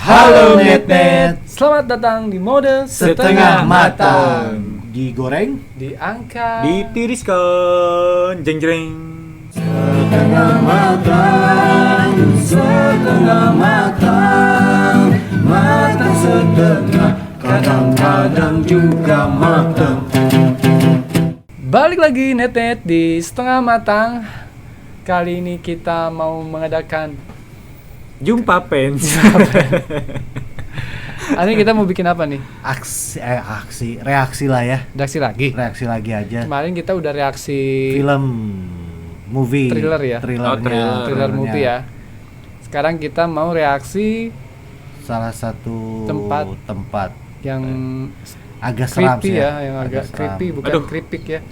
Halo Net-Net. Selamat datang di mode Setengah matang. Digoreng, diangkat, Ditiriskan, jeng-jeng. setengah matang, setengah matang, matang setengah, kadang-kadang juga matang. Balik lagi Net-Net di setengah matang. Kali ini kita mau mengadakan Jumpa pens. Ini kita mau bikin apa nih? Reaksi lah ya. Reaksi lagi. Reaksi lagi aja. Kemarin kita udah reaksi Film, movie, Thriller ya? Thrillernya, thriller movie ya. Sekarang kita mau reaksi Salah satu tempat yang agak seram creepy sih ya, yang agak seram. creepy bukan Aduh. kripik ya.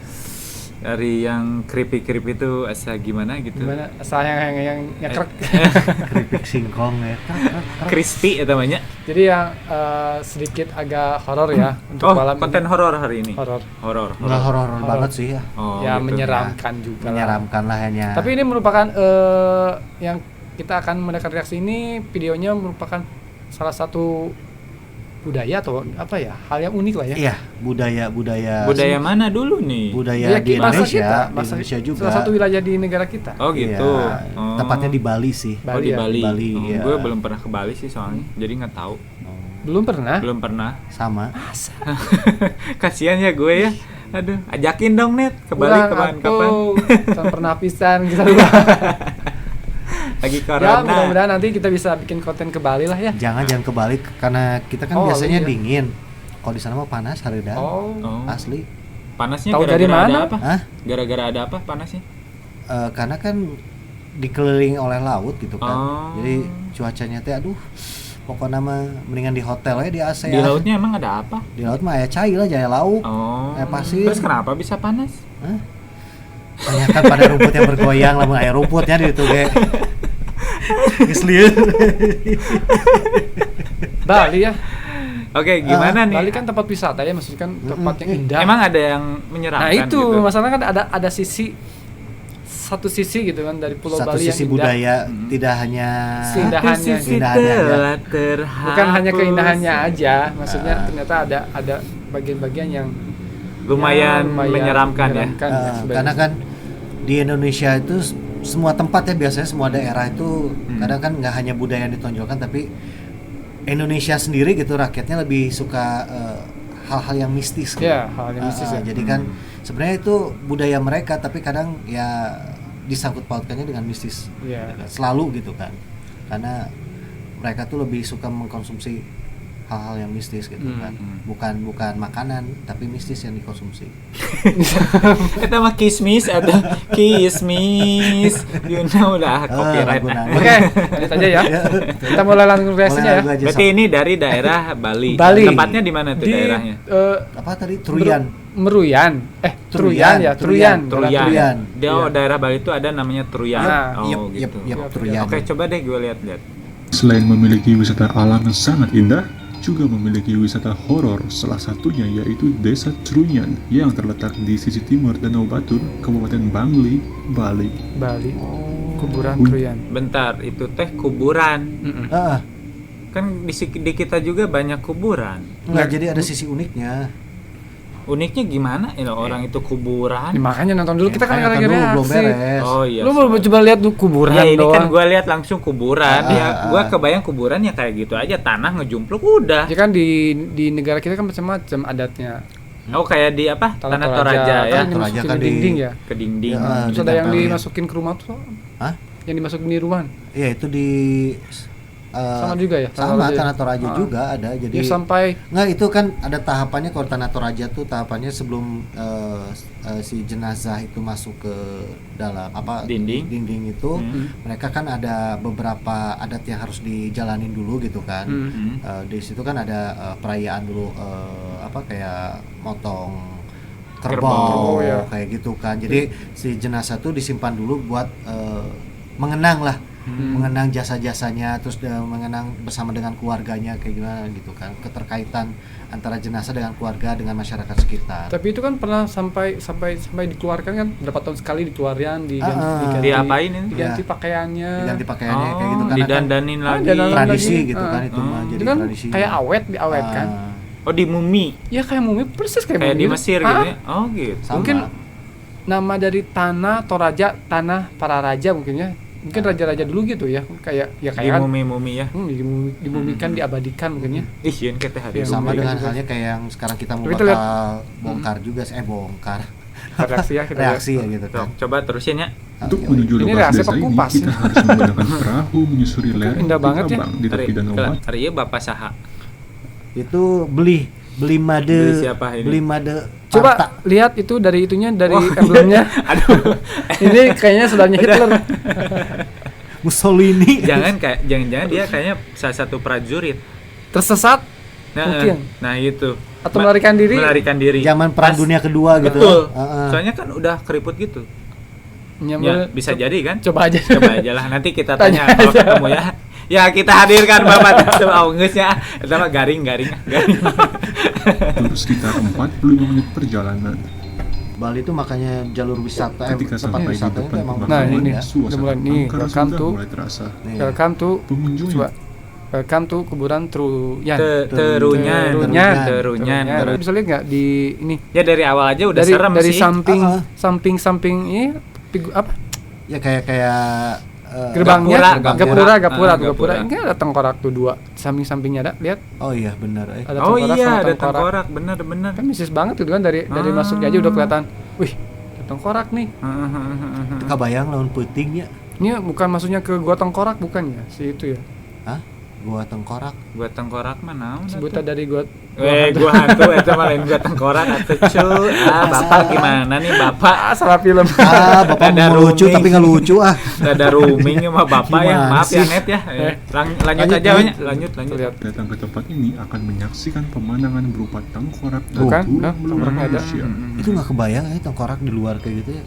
Dari yang creepy itu asa gimana gitu. Gimana? Saya yang nyekrek. Keripik singkong ya. Crispy itu namanya. Jadi yang sedikit agak horor ya untuk Oh, malam konten ini. horor hari ini. Horor. Horor. Nggak horor banget sih ya. Oh, Ya gitu. menyeramkan juga lah. Menyeramkan lah hanya. Tapi ini merupakan yang kita akan mendekat reaksi ini, videonya merupakan salah satu budaya atau apa ya, hal yang unik lah ya. Iya, budaya Budaya mana dulu nih? budaya di bahasa Indonesia, kita, di bahasa Indonesia juga. salah satu wilayah di negara kita. Oh gitu. Iya, Oh. tepatnya di Bali sih. Oh, di ya? Bali. Bali, Oh, iya. gue belum pernah ke Bali sih soalnya. Jadi nggak tahu. Belum pernah. Belum pernah. Sama. Kasihan ya gue ya. Aduh, ajakin dong Net ke Bali kapan-kapan. Kan pernah pisan kita dulu. Lagi Ya, corona. mudah-mudahan nanti kita bisa bikin konten ke Bali lah ya. Jangan ke Bali karena kita kan Oh, biasanya iya. dingin. Kalau di sana mah panas hareuda. Oh. Oh. Asli. Panasnya Tahu gara-gara dari mana? ada apa? Hah? Gara-gara ada apa panasnya? Karena kan dikelilingi oleh laut gitu kan. Oh. Jadi cuacanya teh aduh pokoknya mah mendingan di hotel aja di AC. Di ya. lautnya emang ada apa? Di laut mah aya cai lah, jaya lauk. Oh. pasir. Terus kenapa bisa panas? Hah? Banyak kan pada rumput yang bergoyang, lamun aya rumputnya di itu ge. Geus lieur. Bali ya. Oke, gimana nih? Bali kan tempat wisata ya, maksudnya kan tempat yang indah. Emang ada yang menyeramkan Nah itu gitu? masalahnya kan ada satu sisi gitu kan dari Pulau Satu Bali sisi yang indah. budaya tidak hanya Keindahannya. Keindahannya, ya. telah terhapus. Bukan hanya keindahannya aja, maksudnya ternyata ada bagian-bagian yang lumayan menyeramkan ya. sebenarnya. karena kan di Indonesia itu semua tempat ya, biasanya semua daerah itu kadang kan nggak hanya budaya yang ditonjolkan, tapi Indonesia sendiri gitu rakyatnya lebih suka hal-hal yang mistis gitu. Ya, hal yang mistis ya. Jadi kan sebenarnya itu budaya mereka, tapi kadang ya disangkut pautkannya dengan mistis. Iya. Selalu gitu kan. Karena mereka tuh lebih suka mengkonsumsi hal-hal yang mistis gitu kan. Bukan makanan, tapi mistis yang dikonsumsi. Kita mah kismis atau kismis, you know lah copyright. lagu Oke, lanjut aja ya. Kita mulai langsung reaksinya ya. Berarti ini dari daerah Bali. Bali. Tempatnya di mana tuh Di daerahnya? apa tadi? Truyan. Meruyan. Truyan ya, Truyan. Truyan. Dia Iya. daerah Bali itu ada namanya Truyan. Ah. Oh Yep, gitu. Truyan. Oke, coba deh gue lihat-lihat. Selain memiliki wisata alam yang sangat indah, juga memiliki wisata horor, salah satunya yaitu Desa Truyan yang terletak di sisi timur Danau Batur, Kabupaten Bangli, Bali. Bali. Kuburan Truyan. Bentar, itu teh kuburan. Heeh. Kan di kita juga banyak kuburan. Enggak, jadi ada sisi uniknya. Uniknya gimana? Ya, orang itu kuburan. Ya, makanya nonton dulu, kita kan Makanya lagi nonton dulu, belum reaksi. beres. Oh iya. Lu mau coba lihat dulu kuburan Ya ini kan doang. gue lihat langsung kuburan. Ya gue ah. kebayang kuburan ya kayak gitu aja, tanah ngejumpluk udah. Ya kan di negara kita kan macam-macam adatnya. Oh kayak di apa? Tanah Toraja ya. Kan Toraja dimasukin kan di dinding ya. Ke dinding. Ya, Terus ada yang ditempelin. dimasukin ke rumah tuh. Hah? Yang dimasukin di rumah. Iya, itu di Sama juga ya? Sama, Toraja. Tanah Toraja Ah. juga ada. Jadi Ya sampai nggak, itu kan ada tahapannya. Kalau Tanah Toraja tuh tahapannya sebelum si jenazah itu masuk ke dalam apa Dinding. itu, mereka kan ada beberapa adat yang harus dijalanin dulu gitu kan. Di situ kan ada perayaan dulu, apa kayak motong kerbau ya. kayak gitu kan. Jadi si jenazah tuh disimpan dulu buat mengenang lah mengenang jasa-jasanya, terus mengenang bersama dengan keluarganya kayak gimana gitu kan, keterkaitan antara jenazah dengan keluarga dengan masyarakat sekitar. Tapi itu kan pernah sampai dikeluarkan kan, berapa tahun sekali dikeluarkan, diganti Diapain ini? diganti pakaiannya. Diganti pakaiannya kayak gitu kan, Didandanin lagi. dandanin tradisi lagi. gitu kan itu mah jadi Itu kan tradisi. kayak diawetkan. Oh, di mumi. Ya kayak mumi, persis kayak Kayak mumi. di Mesir gitu ya. Oh, gitu. Sama. Mungkin nama dari tanah Toraja, tanah para raja mungkin ya. Mungkin raja-raja dulu gitu ya. Kayak Di kan mumi-mumi ya. dimumikan, diabadikan mungkin ya. Ih, yeun kita hari Ya, sama mumi dengan kan juga. halnya kayak yang sekarang kita mau Tapi kita bakal lihat- bongkar juga bongkar Reaksi ya kita reaksi ya gitu kan. Coba terusin ya. Untuk Oke, menuju Ini lokasi reaksi desa apa ini, kupas kita ya? harus menggunakan perahu menyusuri lereng Indah banget ya. Tukabang di tepi Danau Batur. Ari ieu Bapak saha? itu beli made Beli siapa ini? beli made Coba Parta. lihat itu dari itunya, dari Oh. emblemnya. Aduh. Ini kayaknya saudaranya Hitler. Mussolini. Jangan-jangan dia kayaknya salah satu prajurit. Tersesat Nah, mungkin. nah itu. Atau melarikan diri. Melarikan diri. Zaman Perang Pas- Dunia Kedua gitu. Betul. Heeh. Soalnya kan udah keriput gitu. Ya, Nyambil- bisa jadi kan? Coba aja. Coba aja lah, nanti kita tanya Tanya kalau aja. ketemu ya. Ya kita hadirkan Bapak itu geusnya. Eta mah garing. Tur sekitar 45 menit perjalanan. Bali itu makanya jalur wisata Ketika tempat sampai di wisata itu depan emang Nah, pemakaman, ini. ya. suasana Udah mulai nih, angker welcome sudah to- mulai terasa. Nih. Welcome to Pengunjung coba. Welcome to kuburan Truyan. Terunyan. Terunyan. Bisa lihat nggak di ini? Ya dari awal aja udah dari serem dari sih. samping ini apa? Ya kayak Gerbangnya Gapura. Gapura. Gapura. Ini ada tengkorak tuh dua samping-sampingnya ada, lihat. Oh iya benar. Ada Oh tengkorak iya, sama ada tengkorak, bener. Kan mistis banget itu kan dari masuknya aja udah kelihatan. Wih, ada tengkorak nih. Itu kabayang lawan peutingnya. Ini bukan maksudnya ke gua tengkorak bukan ya? Si itu ya. Hah? Gua tengkorak. Buat tengkorak mah naon Sebutan atuh? dari gua. Gua hantu eta mah lain gua tengkorak atuh cu. Bapak gimana nih Bapak? Salah film. Bapak Ada mau lucu rooming. tapi nggak lucu Ada rooming sama Bapak ya. Gimana Maaf ya sih? Net ya. Lanjut Lanjut, aja lanjut. lanjut. Lihat. Datang ke tempat ini akan menyaksikan pemandangan berupa tengkorak dan Tuh kan, tulang belulang tengkoraknya ada. manusia. Itu nggak kebayang ya tengkorak di luar kayak gitu ya.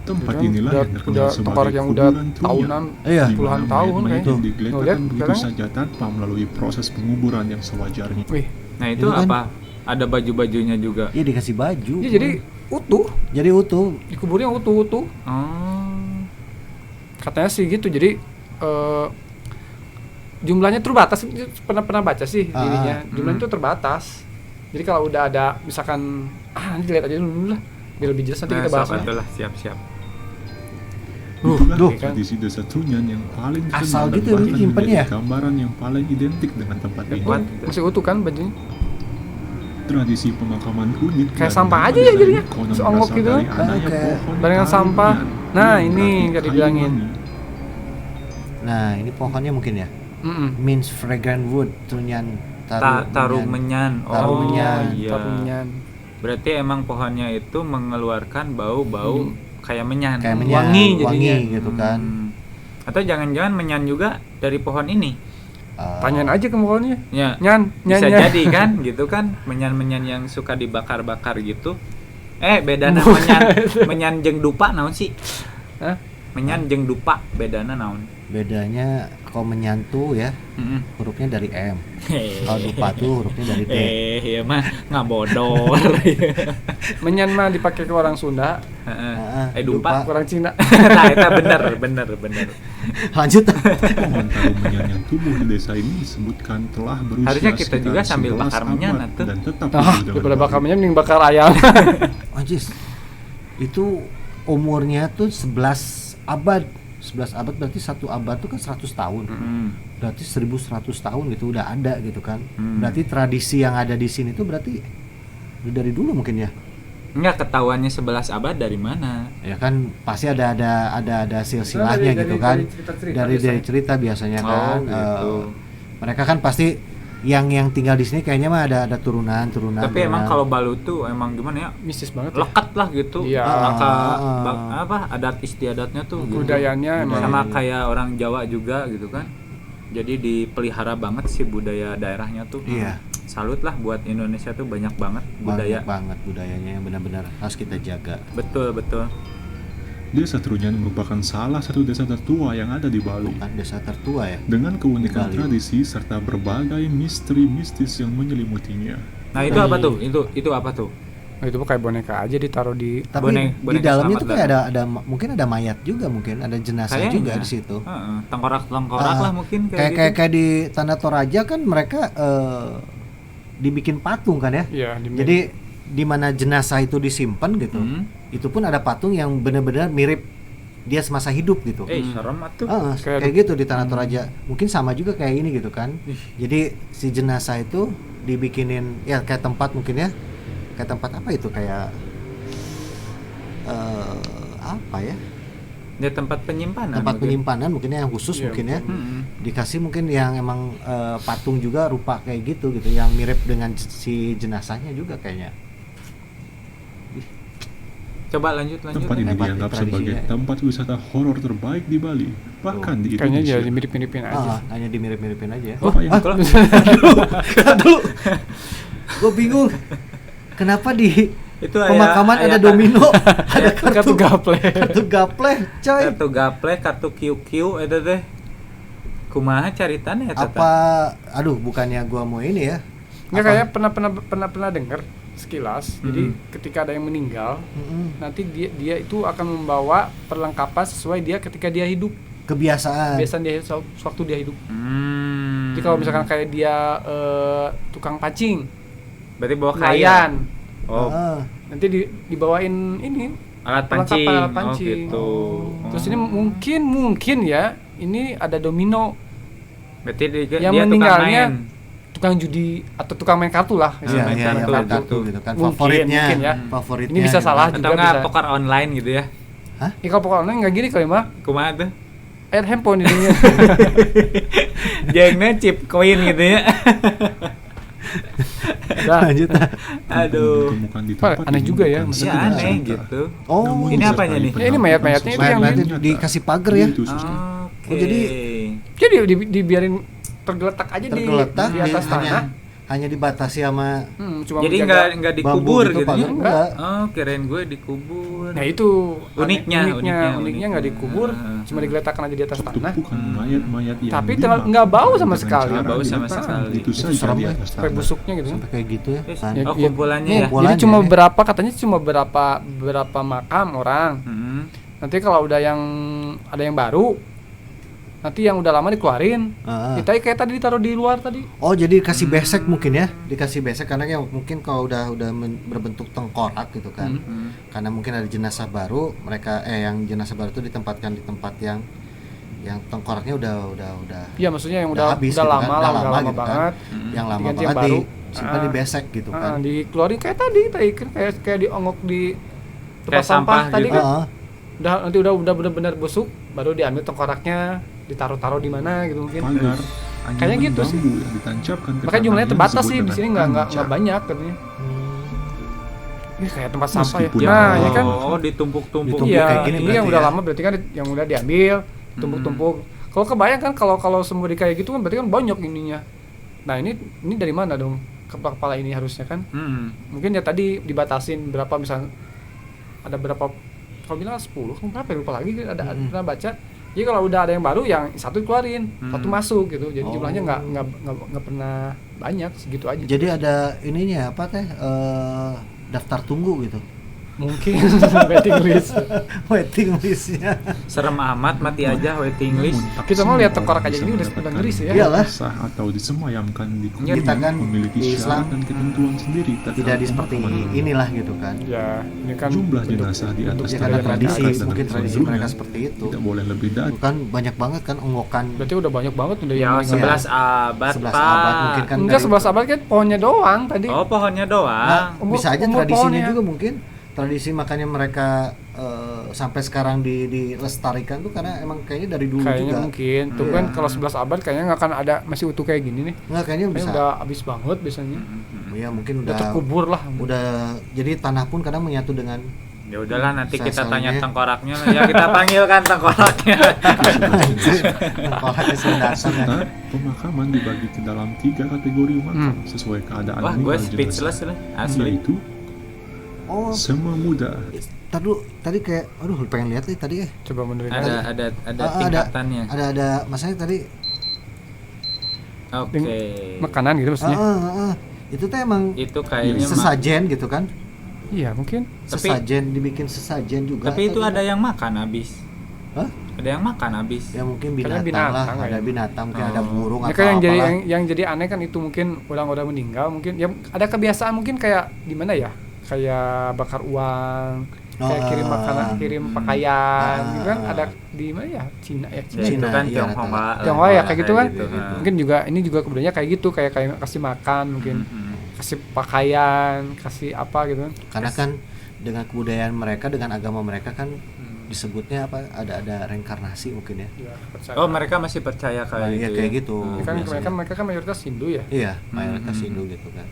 Tempat Udah- inilah udah- yang terkenal udah sebagai tengkorak yang udah kuburan Truyan. tahunan, Iya. Di puluhan mana tahun mayat-mayat kayaknya. yang digeletakkan Lihat begitu sekarang. saja tanpa melalui proses penguburan yang sewajarnya. Wih, Nah itu Itu kan- apa? Ada baju-bajunya juga. Iya dikasih baju. ya jadi utuh, Jadi utuh. dikuburnya utuh. Oh. Katanya sih gitu. Jadi jumlahnya terbatas. Pernah baca sih Ah, ininya. Jumlahnya itu terbatas. Jadi kalau udah ada misalkan nanti lihat aja dulu lah. Biar lebih jelas nanti Nah, kita bahas. sok atuh lah, siap-siap. Itulah duh. tradisi desa Trunyan yang paling dikenal Asal dan gitu bahkan ini nyimpen menjadi ya? gambaran yang paling identik dengan tempat ini. Kuat. Masih utuh kan bajunya? Tradisi pemakaman unik Kayak dan sampah nama aja ya desa jadinya. ini konon Seonggok berasal gitu. dari adanya Kayak pohon barengan sampah. Tarunyan Nah, yang ini berapi nggak kayu dibilangin. wangi. Nah ini pohonnya mungkin ya. Mm-mm. Means fragrant wood. Trunyan. Tarumenyan. Tarumenyan. Oh, iya. Tarumenyan. Berarti emang pohonnya itu mengeluarkan bau-bau kayak menyan. Kayak menyan. Wangi Wangi jadinya. gitu kan. Atau jangan-jangan menyan juga dari pohon ini. Tanyain aja ke pohonnya. Ya. Nyan, Bisa nyan. jadi kan gitu kan menyan-menyan yang suka dibakar-bakar gitu. Bedana menyan jeung dupa naon sih? Hah? Menyan jeung dupa bedana naon? Bedanya kalau menyantu ya hurufnya dari M. Kalau dupa tuh hurufnya dari D. Iya mah ngabodor. Menyan mah dipakai ke orang Sunda, Dupa. orang Cina. Nah, itu bener. Lanjut. Pohon tarumenyan yang tumbuh di desa ini disebutkan telah berusia Harusnya kita sekitar juga sambil 11 bakar menyan, abad atuh. dan tetap Ah, tumbuh dengan daripada baik. bakar menyan mending bakar ayam. Anjis. Itu umurnya tuh 11 abad. 11 abad berarti satu abad tuh kan 100 tahun. Berarti 1100 tahun gitu udah ada gitu kan. Berarti tradisi yang ada di sini tuh berarti udah dari dulu mungkin ya. Enggak ketahuannya 11 abad dari mana? Ya kan pasti ada silsilahnya gitu kan. Dari cerita biasanya kan. Gitu. Mereka kan pasti yang tinggal di sini kayaknya mah ada turunan. Tapi emang kalau Balu tuh emang gimana ya? Mistis banget ya. Lekat lah gitu. Iya. Adat istiadatnya tuh gitu. Budayanya emang. Sama kayak orang Jawa juga gitu kan. Jadi dipelihara banget sih budaya daerahnya tuh. Iya. Salut lah buat Indonesia tuh banyak banget budaya. Banyak banget budayanya yang benar-benar harus kita jaga. Betul. Desa Trunyan merupakan salah satu desa tertua yang ada di Bali. Kan desa tertua ya. Dengan keunikan Bali. tradisi serta berbagai misteri mistis yang menyelimutinya. Nah, itu apa tuh? Itu apa tuh? Nah, itu kayak boneka aja ditaruh di Tapi di boneka dalamnya selamat tuh kayak ada mungkin ada mayat juga, mungkin ada jenazah Kayaknya. juga di situ. Heeh, tengkorak lah mungkin kayak gitu. kayak di Tanah Toraja kan mereka dibikin patung kan ya. Iya, Jadi di mana jenazah itu disimpan gitu. Itu pun ada patung yang benar-benar mirip dia semasa hidup gitu. Serem atuh. Kayak gitu di Tanah Toraja. Mungkin sama juga kayak ini gitu kan. Jadi si jenazah itu dibikinin ya kayak tempat mungkin ya. Kayak tempat apa itu kayak apa ya? Dia tempat penyimpanan. Tempat mungkin. penyimpanan mungkin yang khusus Iya, mungkin ya. Mm-mm. Dikasih mungkin yang emang patung juga rupa kayak gitu yang mirip dengan si jenazahnya juga kayaknya. Coba lanjut. Tempat ini Hebat dianggap tradisinya sebagai ya. tempat wisata horor terbaik di Bali, bahkan di kayaknya Indonesia. jadi mirip-miripin aja. Hanya dimirip-miripin aja. Apa yang Dulu. Gue bingung. Kenapa di Itu pemakaman ada domino, ada Kartu gaple. kartu gapleh, coy. Kartu gaple, kartu QQ eta teh. Kumaha caritana eta teh? Apa aduh bukannya gua mau ini ya. Nggak, Apa? kayak pernah dengar sekilas. Jadi ketika ada yang meninggal, nanti dia itu akan membawa perlengkapan sesuai dia ketika dia hidup. Kebiasaan. Biasanya dia sewaktu dia hidup. Jadi Hmm. kalau misalkan kayak dia tukang pancing, Berarti bawa kain. nelayan, Oh, nanti dibawain ini alat perlengkapan pancing. alat pancing. Oh, gitu. Terus ini mungkin ya ini ada domino Berarti yang dia meninggalnya tukang main. tukang judi atau tukang main kartu lah. Iya, main iya, kartu main gitu. kartu gitu kan. Mungkin, Favoritnya. mungkin ya. Favoritnya. Ini bisa salah Atau juga enggak bisa. poker online gitu ya? Ya kalau pokoknya nggak gini kali mah Kumaha tuh? air handphone ininya. Jengnya chip coin gitu ya. Udah. Lanjut. Aduh. ditemukan di Pak, tempat aneh ini juga ya, bukan maksudnya Ya sekedar aneh cerita. gitu. Oh, Namun ini beserta apanya nih? pendapat Ya, ini mayat-mayatnya itu sosial yang mayat-mayatnya nyata, dikasih pagar ya. yaitu sosok Oke. Oh, jadi Jadi dibiarin tergeletak aja tergeletak di atas tanah. hanya dibatasi sama Cuma Jadi menjaga- nggak bambu dikubur gitu, gitu pagar. ya? Enggak. Oh, kirain gue dikubur. Nah itu Uniknya. uniknya nggak dikubur, cuma digeletakkan aja di atas tanah. tumpukan mayat-mayat yang Tapi dimakan nggak bau sama dengan sekali. cara Nggak bau sama diletakkan sekali. Itu Itu saja serem di ya. atas Sampai tanah. busuknya gitu. sampai kayak gitu ya. Terus, Kan. Ya, oh, iya. kumpulannya Nih, ya? Jadi Kumpulannya cuma ya. berapa makam orang. Hmm. Nanti kalau udah ada yang baru, nanti yang udah lama dikeluarin. Kita kayak tadi ditaruh di luar tadi. Oh jadi dikasih besek mungkin ya, dikasih besek karena yang mungkin kalau udah berbentuk tengkorak gitu kan, karena mungkin ada jenazah baru, mereka yang jenazah baru itu ditempatkan di tempat yang tengkoraknya udah Iya, maksudnya yang udah habis udah gitu lama kan, lah, udah lama gitu kan. banget. Yang lama Diganti yang banget baru. disimpan di besek gitu kan. Dikeluarin kayak tadi kan kayak diongok di tempat Kayak sampah sampah tadi gitu. kan. Heeh. Nanti udah benar-benar busuk, baru diambil tengkoraknya, ditaruh-taruh di mana gitu mungkin. Pagar, Kayaknya anyaman gitu sih. bambu yang ditancapkan ke Makanya tanah jumlahnya yang terbatas disebut sih di dengan sini nggak ancak. banyak katanya. Ini kayak tempat sampah ya. Meskipun Nah, ada- ya kan. Oh, ditumpuk-tumpuk. Ditumpuk Iya, kayak gini ini berarti yang udah ya. lama berarti kan yang udah diambil, tumpuk-tumpuk. Kalau kebayang kan kalau semua kayak gitu kan berarti kan banyak ininya. Nah, ini dari mana dong kepala ini harusnya kan? Mungkin ya tadi dibatasin berapa misalnya ada berapa, kalau bilang 10 kan berapa ya, lupa lagi ada pernah baca. Jadi kalau udah ada yang baru yang satu keluarin, satu masuk gitu. Jadi Oh. jumlahnya nggak pernah banyak, segitu aja. Jadi ada ininya apa teh daftar tunggu gitu. Mungkin waiting list. Waiting listnya. Serem amat, mati aja waiting list. Namun, tak Kita mau semua lihat tengkorak orang aja bisa ini udah mendapatkan ngeri sih ya. Iyalah. kisah atau disemayamkan di Kita kuburan kan memiliki di syarat Islam dan ketentuan sendiri Tidak terkait di seperti pemakaman. inilah gitu kan. Ya, ini kan Jumlah bentuk- jenazah di atas bentuk Ya budaya karena tanah mereka. tradisi, atas dan mungkin atas tradisi sebelumnya mereka seperti itu. tidak boleh lebih dari Kan banyak banget kan ongokan Berarti udah banyak banget udah Ya, yang meninggal. 11 abad, 11 Pak. abad mungkin kan. Enggak dari- 11 abad kan pohonnya doang tadi. Oh, pohonnya doang. Nah, Umur- bisa aja umur tradisinya pohonnya. juga mungkin. Tradisi makanya mereka sampai sekarang dilestarikan tuh karena emang kayaknya dari dulu Kayaknya juga. mungkin. Tuh Iya. kan kalau 11 abad kayaknya nggak akan ada masih utuh kayak gini nih. Enggak kayaknya Kayaknya bisa. udah habis banget biasanya. Ya mungkin Udah udah terkubur lah. udah jadi tanah pun kadang menyatu dengan Ya udahlah, nanti kita Sel-selnya. tanya tengkoraknya lah. Ya kita panggilkan tengkoraknya. tengkorak keseladasan ya. serta pemakaman dibagi ke dalam 3 kategori makam sesuai keadaan Wah, gue meninggal speechless jenazah, lah, asli. yaitu Oh, Sema Muda, Ntar dulu, tadi kayak, aduh pengen lihat nih tadi Coba mundurin Ada lagi. tingkatannya. Ada masanya tadi. Oke. Makanan gitu maksudnya. Itu tuh emang Itu kayaknya sesajen gitu kan? Iya, mungkin. Sesajen, dibikin sesajen juga. Tapi itu atau ada yang makan habis. Hah? Ada yang makan habis. Ya mungkin Karena binatang lah, binatang ada ya. binatang, mungkin ada burung Ini atau kan yang jadi apalah. yang jadi aneh kan itu mungkin orang-orang meninggal mungkin ya ada kebiasaan mungkin kayak di mana ya? Kayak bakar uang, kayak kirim makanan, kirim pakaian, gitu kan ada di mana ya? Cina ya. Ya, Cina. itu Cina, kan iya, Tionghoa. rata-rata. Tionghoa ya kayak gitu kan. Nah. Mungkin juga ini juga kebetulannya kayak gitu kayak kasih makan mungkin. Kasih pakaian, kasih apa gitu kan. Karena kan dengan kebudayaan mereka, dengan agama mereka kan disebutnya apa? Ada reinkarnasi mungkin ya. Ya, percaya. Oh, mereka masih percaya kayak Iya, gitu. kayak ya? gitu. Ya kan biasanya. mereka kan mayoritas Hindu ya. Iya, mayoritas Hindu gitu kan.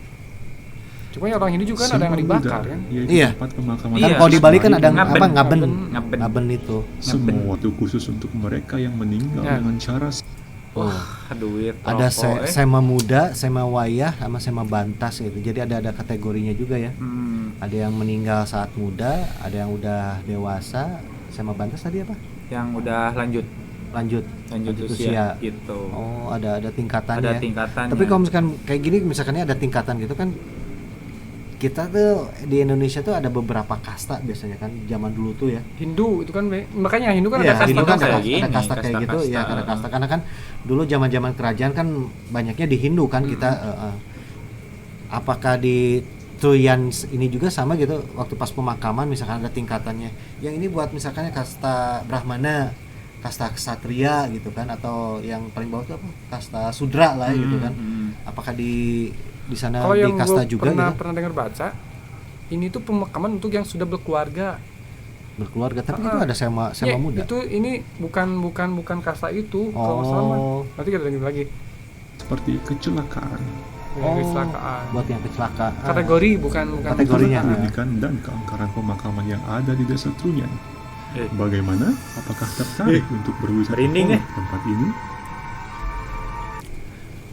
Cuma ya orang Hindu juga kan ada yang Sema dibakar Buddha, kan. yaitu Iya. tempat pemakaman Iya. Kan kalau di Bali kan ada Ngaben. apa ngaben. Ngaben. Ngaben itu. semua waktu khusus untuk mereka yang meninggal Ya. dengan cara Wah, duit. Ada rokok, sema muda, sema wayah, sama sema bantas gitu. Jadi ada kategorinya juga ya. Ada yang meninggal saat muda, ada yang udah dewasa. Sema bantas tadi apa? Yang udah lanjut Lanjut usia gitu. Oh, ada tingkatannya. Ada ya. tingkatannya. Tapi kalau misalkan kayak gini, misalkannya ada tingkatan gitu kan, kita tuh di Indonesia tuh ada beberapa kasta biasanya kan, zaman dulu tuh ya. Hindu itu kan makanya Hindu kan Iya, ada Hindu kasta kan kayak ada gini, kasta kayak gitu ya, kasta-kasta. ada kasta karena kan dulu zaman-zaman kerajaan kan banyaknya di Hindu kan kita. Apakah di Troyan ini juga sama gitu, waktu pas pemakaman misalkan ada tingkatannya. Yang ini buat misalkannya kasta Brahmana, kasta Ksatria gitu kan, atau yang paling bawah itu apa? Kasta Sudra lah gitu kan. Apakah di sana Kalau di yang kasta gue juga gitu? pernah dengar baca, ini tuh pemakaman untuk yang sudah berkeluarga. Berkeluarga, tapi itu ada sema Ya, muda. itu ini bukan kasta itu kalau nggak salah mah. Nanti kita dengar lagi. seperti kecelakaan, Yang kecelakaan. Buat yang kecelakaan. Kategori bukan Kategorinya. kecelakaan. pendidikan dan keangkaran pemakaman yang ada di desa Trunyan. Bagaimana? Apakah tertarik untuk berwisata Merinding, ke tempat ini?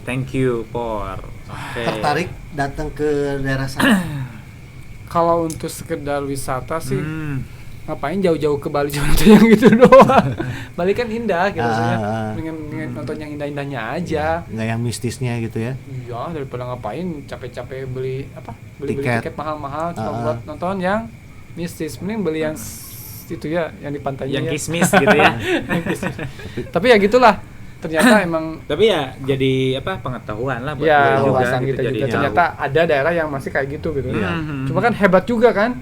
Thank you, Por. Oke. Tertarik datang ke daerah sana. Kalau untuk sekedar wisata sih ngapain jauh-jauh ke Bali cuma nonton yang gitu doang. Bali kan indah gitu maksudnya. Mendingan nonton yang indah-indahnya aja. Nggak yang mistisnya gitu ya. Iya, daripada ngapain capek-capek beli Tiket. tiket mahal-mahal cuma buat nonton yang mistis. Mending beli yang itu ya, yang di pantainya Yang ya. kismis gitu ya. Tapi ya gitulah. Ternyata emang Tapi ya jadi apa pengetahuan lah buat ya gue wawasan gitu, kita jadi juga. tahu. Ternyata ada daerah yang masih kayak gitu gitu. Iya. Cuma kan hebat juga kan.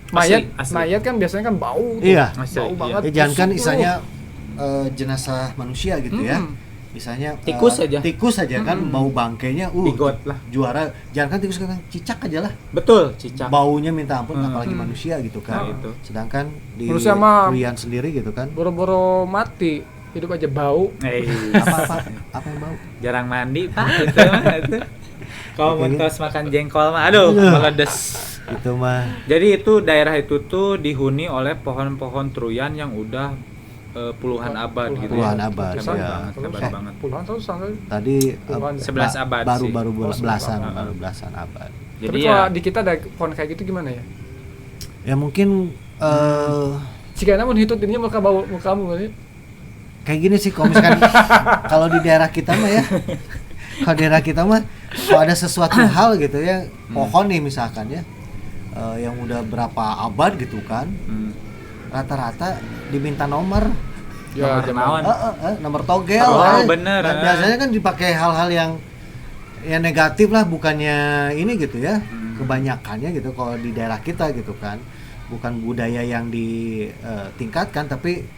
Asli. Mayat kan biasanya kan bau tuh. Iya. Asli, Bau iya. banget. Ya jangan kan busuk isanya jenazah manusia gitu ya. Misalnya Tikus aja. Tikus aja kan bau bangkainya Bigot lah. juara. Jangan kan tikus kan cicak aja lah. Betul, cicak. Baunya minta ampun apalagi manusia gitu kan. Nah, itu. Sedangkan di Manusia mah- Rian sendiri gitu kan. Boro-boro mati, hidup aja bau. Apa yang bau? Jarang mandi, Pak. Itu mah itu. Kalau Kayak mentos makan jengkol mah aduh, meledes. Itu mah Jadi itu daerah itu tuh dihuni oleh pohon-pohon truyan yang udah puluhan abad gitu Puluhan ya. abad, Hebat ya. banget, hebat Eh. banget. Puluhan tahun sampai. tadi Puluhan. 11 abad baru sih. baru Oh, 11 belasan abad. baru belasan abad. Jadi Tapi ya kalau di kita ada pohon kayak gitu gimana ya? Ya mungkin Jika namun hitut ini muka bau mukamu berarti. kayak gini sih kalau misalkan kalau di daerah kita mah ya, kalau di daerah kita mah kalau ada sesuatu hal gitu ya, pohon nih misalkan ya, yang udah berapa abad gitu kan, rata-rata diminta nomor. Ya, Nomor naon? Nomor togel. Oh, bener, Dan biasanya kan dipakai hal-hal yang negatif lah, bukannya ini gitu ya. Kebanyakannya gitu kalau di daerah kita gitu kan, bukan budaya yang ditingkatkan tapi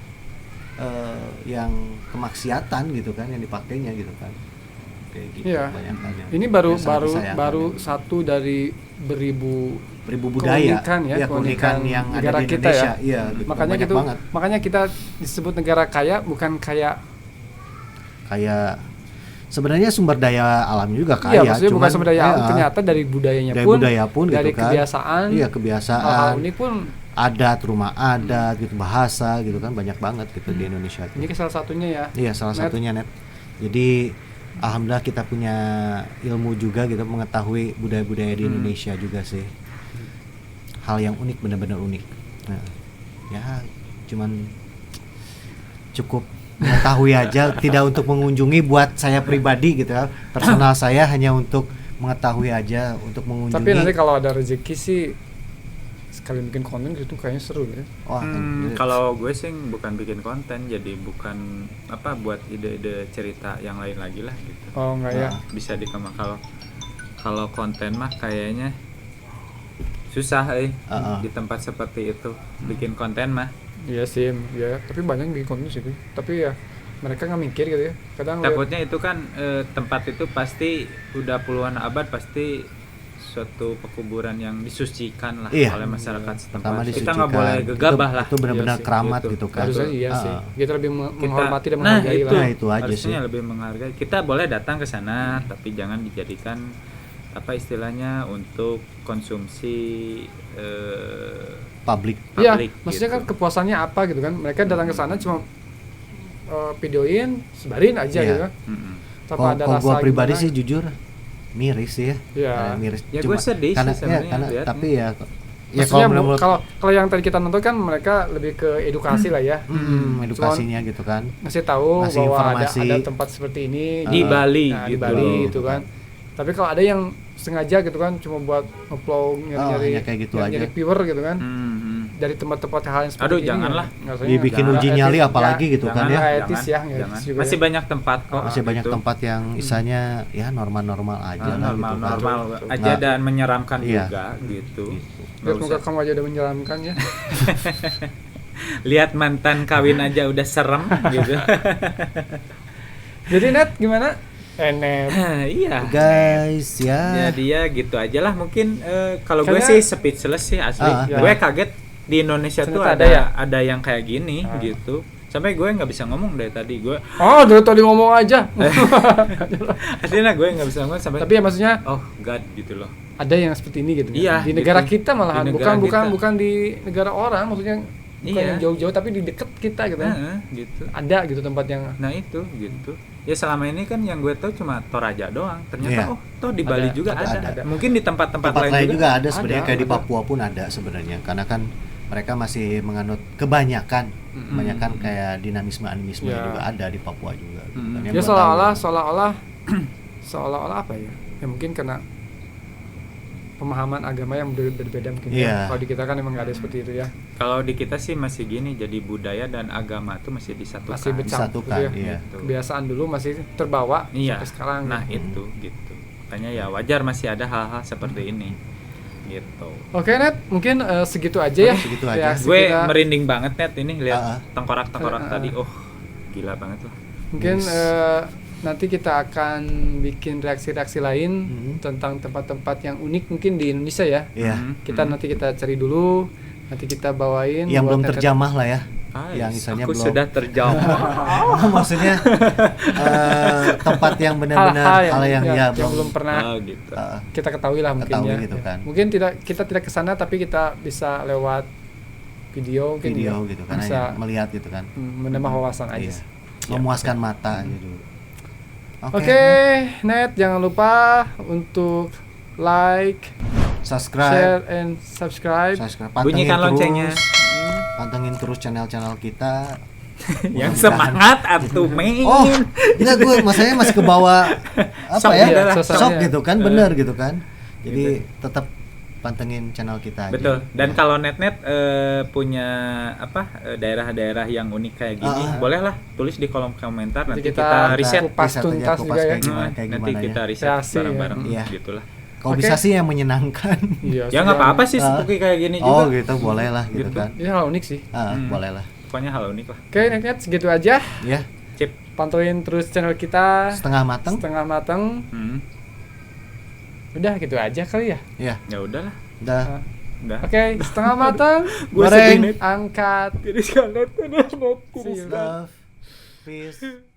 yang kemaksiatan gitu kan yang dipakainya gitu kan. Kayak gitu Iya. kebanyakannya. Ini baru Yang sangat disayangkan baru ya. satu dari beribu budaya keunikan ya, keunikan yang ada negara di kita Indonesia. ya. Iya, gitu. Makanya Banyak gitu, banget. makanya kita disebut negara kaya bukan kaya. Kayak sebenarnya sumber daya alam juga Iya, kaya, maksudnya bukan sumber daya alam, iya, ternyata dari budayanya dari pun, budaya pun dari gitu kan. kebiasaan, Iya, hal-hal kebiasaan, unik pun. adat, rumah adat gitu, bahasa gitu kan banyak banget gitu di Indonesia tuh. Ini salah satunya ya. Iya, salah Net. satunya Net. Jadi alhamdulillah kita punya ilmu juga gitu mengetahui budaya-budaya di Indonesia juga sih. Hal yang unik, benar-benar unik. Nah, ya cuman cukup mengetahui aja, tidak untuk mengunjungi buat saya pribadi gitu ya. Personal saya hanya untuk mengetahui aja, untuk mengunjungi. Tapi nanti kalau ada rezeki sih sekali bikin konten gitu kayaknya seru ya. Wah, Kalau gue sih bukan bikin konten, jadi bukan buat ide-ide cerita yang lain lagi lah gitu. Oh enggak ya. Bisa dikembang. Kalau konten mah kayaknya susah di tempat seperti itu bikin konten mah. Iya sih, ya. Tapi banyak yang bikin konten sih. Tapi ya mereka nggak mikir gitu ya. Kadang Takutnya itu kan tempat itu pasti udah puluhan abad pasti suatu pekuburan yang disucikan lah oleh masyarakat setempat. Kita nggak boleh gegabah lah. Itu benar-benar Iya sih, keramat gitu. gitu kan. harusnya iya sih. Kita lebih menghormati dan nah menghargai itu, lah. itu aja harusnya sih. lebih menghargai. Kita boleh datang ke sana, tapi jangan dijadikan istilahnya untuk konsumsi Publik. Iya, publik maksudnya gitu. kan kepuasannya apa gitu kan? Mereka datang ke sana cuma videoin, sebarin aja Iya. gitu kan. Tanpa ada Kalau rasa gua pribadi gimana. sih jujur miris sih ya. Iya. Miris. Ya, gua sedih sih karena, sebenarnya karena lihatnya. tapi ya Maksudnya menurut kalau yang tadi kita nonton kan mereka lebih ke edukasi lah ya. edukasinya gitu kan. Ngasih tahu Ngasih bahwa informasi. ada tempat seperti ini Di Bali nah, di gitu. Bali gitu kan. Tapi kalau ada yang sengaja gitu kan cuma buat nge-vlog nyari-nyari hanya kayak gitu nyari aja. viewer gitu kan. dari tempat-tempat hal yang seperti Aduh, ini. janganlah. Dibikin uji nyali apalagi gitu kan ya. Nggak etis ya, nggak jangan. etis juga Masih ya. banyak tempat kok. Masih banyak gitu. tempat yang isanya ya normal-normal aja lah gitu kan. normal aja Nggak- dan menyeramkan Iya. juga gitu. Lihat Nggak muka usah. kamu aja udah menyeramkan ya. Lihat mantan kawin aja udah serem gitu. Jadi Net gimana? Net. Iya. Guys ya. Jadi ya gitu aja lah mungkin kalau gue Kayaknya- sih speechless sih asli. ya. Gue kaget di Indonesia tuh Ternyata ada ada ya? yang kayak gini gitu. Sampai gue nggak bisa ngomong dari tadi gue. Oh, dari tadi ngomong aja. Aslinya gue nggak bisa ngomong sampai. Tapi ya maksudnya Oh God gitu loh. ada yang seperti ini gitu. Iya, Di negara gitu. kita malahan Di negara kita. bukan di negara orang, maksudnya bukan Iya. yang jauh-jauh tapi di dekat kita gitu. Gitu. Ada gitu tempat yang Nah itu gitu. Ya selama ini kan yang gue tahu cuma Toraja doang. Iya. Ternyata toh di Bali Ada, juga ada. ada. Mungkin di tempat-tempat Tempat lain juga ada ada, sebenarnya kayak di ada. Papua pun ada sebenarnya karena kan mereka masih menganut kebanyakan kayak dinamisme animisme Ya. juga ada di Papua juga gitu kan. Yang ya gua tahu. seolah-olah apa ya? Ya mungkin karena pemahaman agama yang berbeda mungkin Iya. ya. Kalau di kita kan emang nggak ada seperti itu ya. Kalau di kita sih masih gini, jadi budaya dan agama itu masih disatukan. Masih disatukan, gitu ya. iya. Gitu. Kebiasaan dulu masih terbawa Iya. sampai sekarang. Nah itu gitu. Makanya ya wajar masih ada hal-hal seperti ini. Gitu. Oke Net, mungkin segitu aja ya. Segitu Ya, aja. Gue kita- merinding banget Net ini lihat Ah. tengkorak-tengkorak tadi. Oh gila banget loh. Mungkin Yes. nanti kita akan bikin reaksi-reaksi lain tentang tempat-tempat yang unik mungkin di Indonesia ya. Iya. Kita nanti kita cari dulu, nanti kita bawain Yang buat belum Net-net. terjamah lah ya. Ais, Yang misalnya aku belum sudah terjawab. maksudnya tempat yang benar-benar hal yang ya belum pernah Oh gitu. kita ketahui lah mungkin ketahui ya. gitu kan. Mungkin kita tidak ke sana tapi kita bisa lewat video mungkin video ya. gitu kan Bisa hanya melihat gitu kan. menambah wawasan aja. Iya. sih. Memuaskan mata aja dulu. Oke, Net jangan lupa untuk like, Subscribe. share, and subscribe. Pantengin Bunyikan terus, loncengnya. Pantengin terus channel-channel kita. Yang Mudah-mudahan- semangat atuh men. Oh, enggak gue masanya masih ke bawah apa Shock ya? ya, Shock suasananya. gitu kan, bener gitu kan. Jadi tetap pantengin channel kita aja. Betul. Dan Ya. kalau net-net punya daerah-daerah yang unik kayak gini, bolehlah tulis di kolom komentar nanti kita riset. kupas riset aja, tuntas kupas juga ya. kayak gimana, kayak Nanti gimana kita ya. riset Reaksi, bareng-bareng ya. gitulah. Kalau Oke. bisa sih yang menyenangkan. Iya, Ya nggak apa-apa sih Ah. spooky kayak gini Oh juga. gitu, boleh lah gitu, Gitu. kan. Ini hal unik sih. Boleh lah. Pokoknya hal unik lah. Oke, Net segitu aja. Ya, Cip. Pantauin terus channel kita setengah mateng. setengah mateng. Hmm. Udah gitu aja kali ya. Ya, Ya udahlah. udah. Nah, Udah. Oke, setengah mateng. Gua Goreng. sedih, Net. Angkat. Jadi sekalian See you. Love. Peace.